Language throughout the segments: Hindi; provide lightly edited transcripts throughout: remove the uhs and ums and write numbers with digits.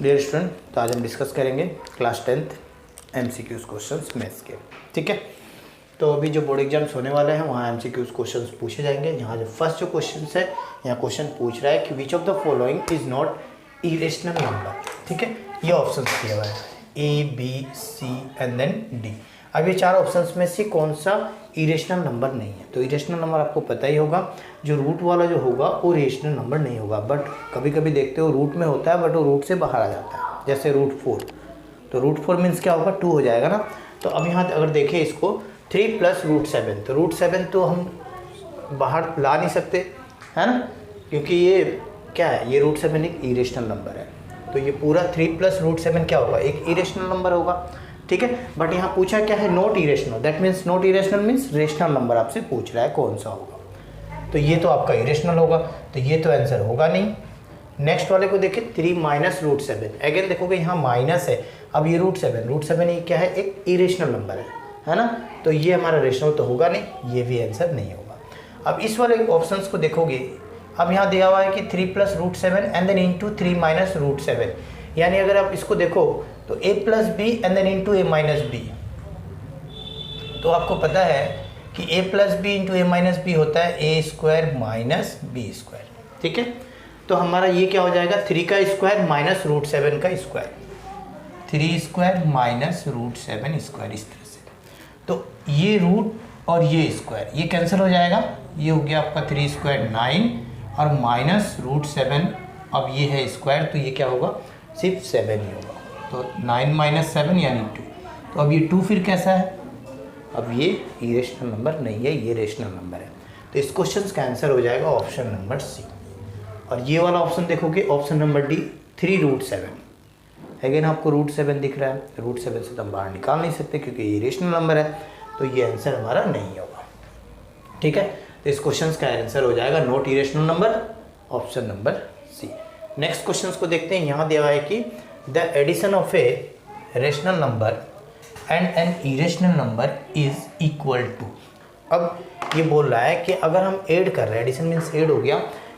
डियर स्टूडेंट, तो आज हम डिस्कस करेंगे class 10th MCQs questions maths के। ठीक है, तो अभी जो बोर्ड एग्जाम्स होने वाले हैं वहाँ MCQs क्वेश्चंस पूछे जाएंगे। यहाँ जो फर्स्ट जो क्वेश्चन है, यहाँ क्वेश्चन पूछ रहा है कि which of the following is not irrational number. ठीक है, ये ऑप्शन दिया हुआ है A, B, C and then D। अब ये चार ऑप्शंस में से कौन सा इरेशनल नंबर नहीं है? तो इरेशनल नंबर आपको पता ही होगा, जो रूट वाला जो होगा वो इरेशनल नंबर नहीं होगा। बट कभी कभी देखते हो रूट में होता है बट वो रूट से बाहर आ जाता है, जैसे रूट 4। तो रूट 4 मीन्स क्या होगा? 2 हो जाएगा ना। तो अब यहाँ अगर देखें इसको 3 + √7, तो √7 तो हम बाहर ला नहीं सकते, है ना, क्योंकि ये क्या है, ये √7 एक इरेशनल नंबर है। तो ये पूरा 3 + √7 क्या होगा? एक इरेशनल नंबर होगा। ठीक है, बट यहाँ पूछा क्या है? Not irrational. That means not irrational means rational number आपसे पूछ रहा है कौन सा होगा। तो ये तो आपका इरेशनल होगा, तो ये तो आंसर होगा नहीं। नेक्स्ट वाले को देखें 3 - √7। अगेन देखोगे यहाँ माइनस है। अब ये √7 ये क्या है? एक इरेशनल नंबर है ना। तो ये हमारा रेशनल तो होगा नहीं, ये भी आंसर नहीं होगा। अब इस वाले ऑप्शंस को देखोगे, अब यहाँ दिया हुआ है कि 3 + √7 एंड देन इंटू 3 - √7, यानी अगर आप इसको देखो तो A + B and then into A - B। तो आपको पता है कि A + B into A - B होता है A² - B²। ठीक है, तो हमारा ये क्या हो जाएगा? 3 का स्क्वायर माइनस √7 का स्क्वायर, 3² - √7², इस तरह से। तो ये रूट और ये स्क्वायर ये कैंसिल हो जाएगा, ये हो गया आपका 3² 9 और माइनस √7। अब ये है स्क्वायर, तो ये क्या होगा? सिर्फ 7 ही होगा। तो 9 - 7 यानी 2। तो अब ये 2 फिर कैसा है? अब ये इरेशनल नंबर नहीं है, ये रेशनल नंबर है। तो इस क्वेश्चन का आंसर हो जाएगा ऑप्शन नंबर सी। और ये वाला ऑप्शन देखोगे ऑप्शन नंबर डी 3 √7। अगेन आपको √7 दिख रहा है, √7 से तो हम बाहर निकाल नहीं सकते क्योंकि ये रेशनल नंबर है, तो ये आंसर हमारा नहीं होगा। ठीक है, तो इस क्वेश्चन का आंसर हो जाएगा not irrational number, option number C. Next question को देखते हैं। यहाँ दिया हुआ है कि the addition of a rational number and an irrational number is equal to. अब ये बोल रहा है कि अगर हम ऐड कर रहे हैं, एडिशन मीन्स ऐड हो गया,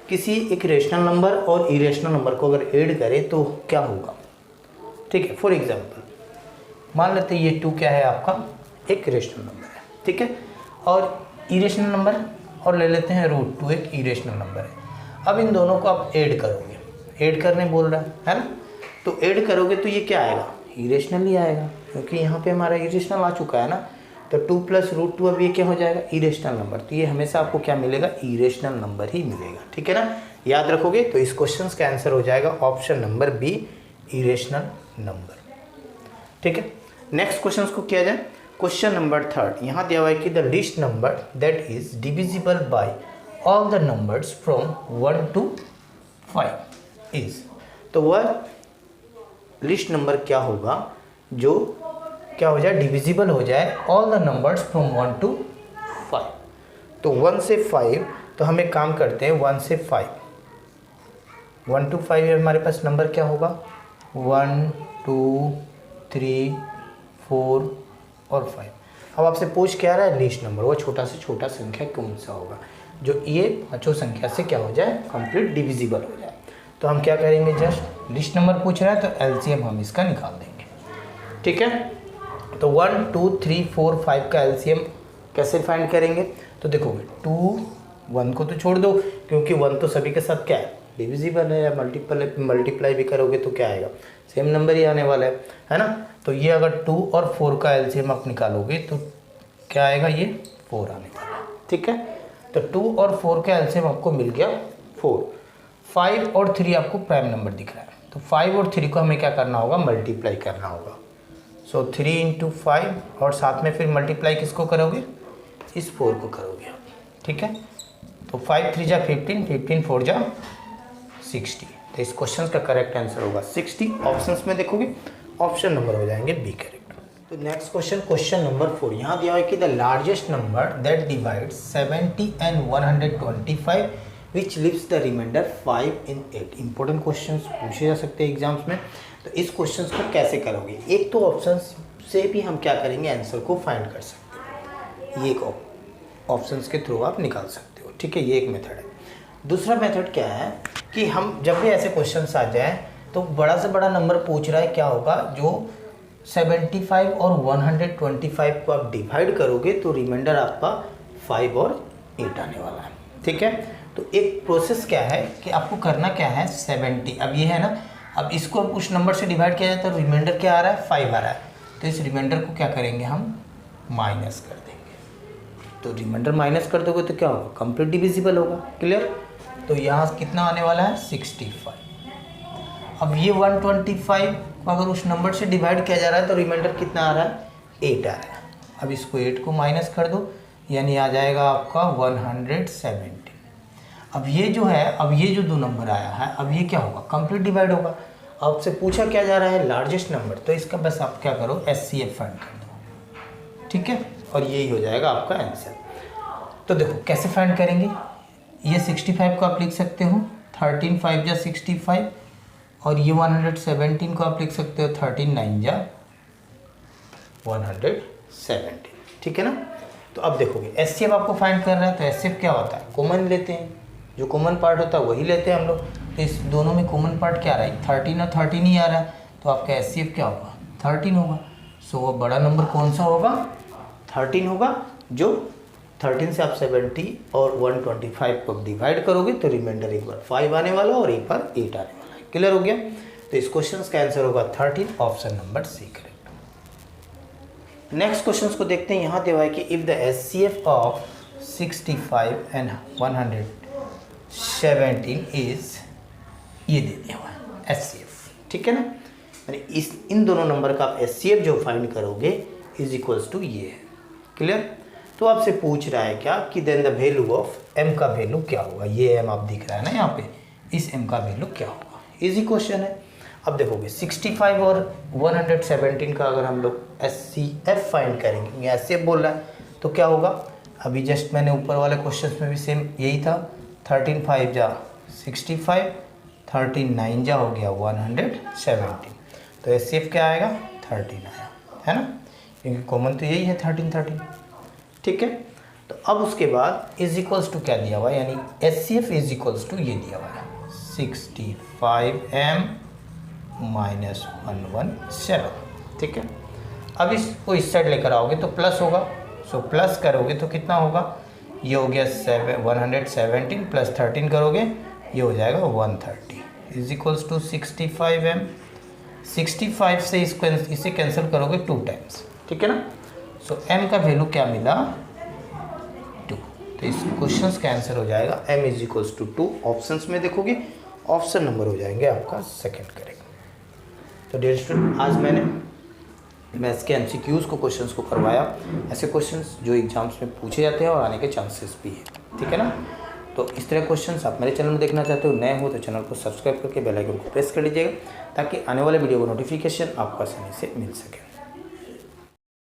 किसी एक रेशनल नंबर और इरेशनल नंबर को अगर ऐड करें तो क्या होगा? ठीक है, फॉर एग्जांपल मान लेते हैं ये 2 क्या है आपका? एक रेशनल नंबर है। ठीक है, और इरेशनल नंबर और ले लेते हैं √2, एक इरेशनल नंबर है। अब इन दोनों को आप ऐड करोगे, ऐड करने बोल रहा है ना। तो ऐड करोगे तो ये क्या आएगा? इरेशनल ही आएगा, क्योंकि यहाँ पे हमारा इरेशनल आ चुका है ना। तो 2 + √2 अब ये क्या हो जाएगा? Irrational number. तो ये हमेशा आपको क्या मिलेगा? इरेशनल नंबर ही मिलेगा। ठीक है ना, याद रखोगे। तो इस क्वेश्चन का आंसर हो जाएगा option number B, irrational number. ठीक है, नेक्स्ट क्वेश्चन को किया जाए। क्वेश्चन नंबर 3 यहाँ दिया हुआ है कि the list number that is divisible by all the numbers from 1 to 5 is. तो वह लिस्ट नंबर क्या होगा जो क्या हो जाए? डिविजिबल हो जाए all the numbers from 1 to 5। तो 1 से 5, तो हम एक काम करते हैं 1 से 5, 1 to 5 हमारे पास नंबर क्या होगा? 1 2 3 4 और 5। अब आपसे पूछ क्या रहा है? लिस्ट नंबर, वो छोटा से छोटा संख्या कौन सा होगा जो ये पांचों संख्या से क्या हो जाए? कंप्लीट डिविजिबल हो जाए। तो हम क्या करेंगे? जस्ट लिस्ट नंबर पूछ रहा है तो एलसीएम हम इसका निकाल देंगे। ठीक है, तो 1 2 3 4 5 का एलसीएम कैसे फाइंड करेंगे? तो देखोगे 2 1 को तो छोड़ दो, क्योंकि 1 तो सभी के साथ क्या है? डिविजिबल है। या मल्टीप्लाई भी करोगे तो क्या आएगा? सेम नंबर ही आने वाला है ना। तो ये अगर 2 और 4 का एलसीएम आप निकालोगे तो क्या आएगा? ये 4 आने वाला है। ठीक है, तो 2 और 4 का एलसीएम आपको मिल गया 4। 5 और 3 आपको प्राइम नंबर दिख रहा है, तो 5 और 3 को हमें क्या करना होगा? मल्टीप्लाई करना होगा। सो 3 × 5 और साथ में फिर मल्टीप्लाई किसको करोगे? इस 4 को करोगे आप। ठीक है, तो 5 3 जा 15, 15 4 जा 60। तो इस क्वेश्चन का करेक्ट आंसर होगा 60। ऑप्शंस में देखोगे ऑप्शन नंबर हो जाएंगे बी करेक्ट। तो नेक्स्ट क्वेश्चन नंबर 4 यहाँ दिया है कि the largest number that divides 70 and 125 which leaves the remainder 5 in 8। Important question पूछे जा सकते हैं एग्जाम्स में। तो इस क्वेश्चन को कैसे करोगे? एक तो ऑप्शन से भी हम क्या करेंगे? आंसर को फाइंड कर सकते हैं। ये एक ऑप्शन के थ्रू आप निकाल सकते हो। ठीक है, ये एक मेथड है। दूसरा मेथड क्या है कि हम जब भी ऐसे क्वेश्चंस आ जाएं तो बड़ा से बड़ा नंबर पूछ रहा है, क्या होगा, जो 75 और 125 को आप डिवाइड करोगे तो रिमाइंडर आपका 5 और 8 आने वाला है। ठीक है, तो एक प्रोसेस क्या है कि आपको करना क्या है, 70, अब ये है ना, अब इसको अब उस नंबर से डिवाइड किया जाए तो रिमाइंडर क्या आ रहा है, 5 आ रहा है, तो इस रिमाइंडर को क्या करेंगे हम, माइनस कर देंगे। तो रिमाइंडर माइनस कर दोगे तो क्या होगा, कंप्लीट डिविजिबल होगा। क्लियर, तो यहाँ कितना आने वाला है, 65। अब ये 125 को अगर उस नंबर से डिवाइड किया जा रहा है तो रिमाइंडर कितना आ रहा है, 8 आ रहा है। अब इसको 8 को माइनस कर दो, यानी आ जाएगा आपका 170। अब ये जो है, अब ये जो 2 नंबर आया है, अब ये क्या होगा, कंप्लीट डिवाइड होगा। आपसे पूछा क्या जा रहा है, लार्जेस्ट नंबर, तो इसका बस आप क्या करो, HCF फाइंड कर दो। ठीक है, और यही हो जाएगा आपका आंसर। तो देखो कैसे फाइंड करेंगे, ये 65 को आप लिख सकते हो 13 5 जा 65, और ये 117 को आप लिख सकते हो 13 9 जा 117। ठीक है ना, तो अब देखोगे HCF आपको फाइंड कर रहा है, तो HCF क्या होता है, कॉमन लेते हैं, जो कॉमन पार्ट होता है वही लेते हैं हम लोग। तो इस दोनों में कॉमन पार्ट क्या आ रहा है, 13 और 13 ही आ रहा है, तो आपका HCF क्या होगा, 13 होगा। सो वो बड़ा नंबर कौन सा होगा, 13 होगा। जो 13 से आप 70 और 125 को डिवाइड करोगे तो रिमाइंडर एक बार 5 आने वाला और एक बार 8 आने वाला है। क्लियर हो गया, तो इस क्वेश्चन का आंसर होगा 13, option number C correct. Next question को देखते हैं। यहाँ दिया है कि if the HCF of 65 and 117 is, ये दे दिया हुआ है HCF। ठीक है ना, यानी इन दोनों नंबर का आप HCF जो फाइंड करोगे इज इक्वल्स टू ये है। क्लियर, तो आपसे पूछ रहा है क्या कि then the value of m का वैल्यू क्या होगा, ये m आप दिख रहा है ना यहाँ पे, इस m का वैल्यू क्या होगा, इजी क्वेश्चन है। अब देखोगे 65 और 117 का अगर हम लोग HCF फाइंड करेंगे, या HCF बोल रहा है, तो क्या होगा, अभी जस्ट मैंने ऊपर वाले क्वेश्चन में भी सेम यही था, 13 5 जा 65, 13 9 जा हो गया 117, तो HCF क्या आएगा, 13 आया, है ना, क्योंकि कॉमन तो यही है 13 13। ठीक है, तो अब उसके बाद इज इक्वल्स टू क्या दिया हुआ है, यानी HCF इज इक्वल्स टू ये दिया हुआ है 65m माइनस 117। ठीक है, अब इसको इस साइड लेकर आओगे तो प्लस होगा, सो प्लस करोगे तो कितना होगा, ये हो गया 117 प्लस 13 करोगे ये हो जाएगा 130 इज इक्वल्स टू 65m। 65 से इसको इसे कैंसिल करोगे 2 टाइम्स। ठीक है ना, सो m का वैल्यू क्या मिला, 2। तो इस क्वेश्चन का आंसर हो जाएगा m is equals to 2। Options में देखोगे ऑप्शन नंबर हो जाएंगे आपका सेकंड करेक्ट। तो डियर स्टूडेंट, आज मैंने मैथ्स के MCQs को क्वेश्चंस को करवाया, ऐसे क्वेश्चंस जो एग्जाम्स में पूछे जाते हैं और आने के चांसेस भी है। ठीक है ना, तो इस तरह क्वेश्चंस आप मेरे चैनल में देखना चाहते हो, नए हो तो चैनल को सब्सक्राइब करके बेल आइकन को प्रेस कर लीजिएगा ताकि आने वाले वीडियो को नोटिफिकेशन आपको आसानी से मिल सके।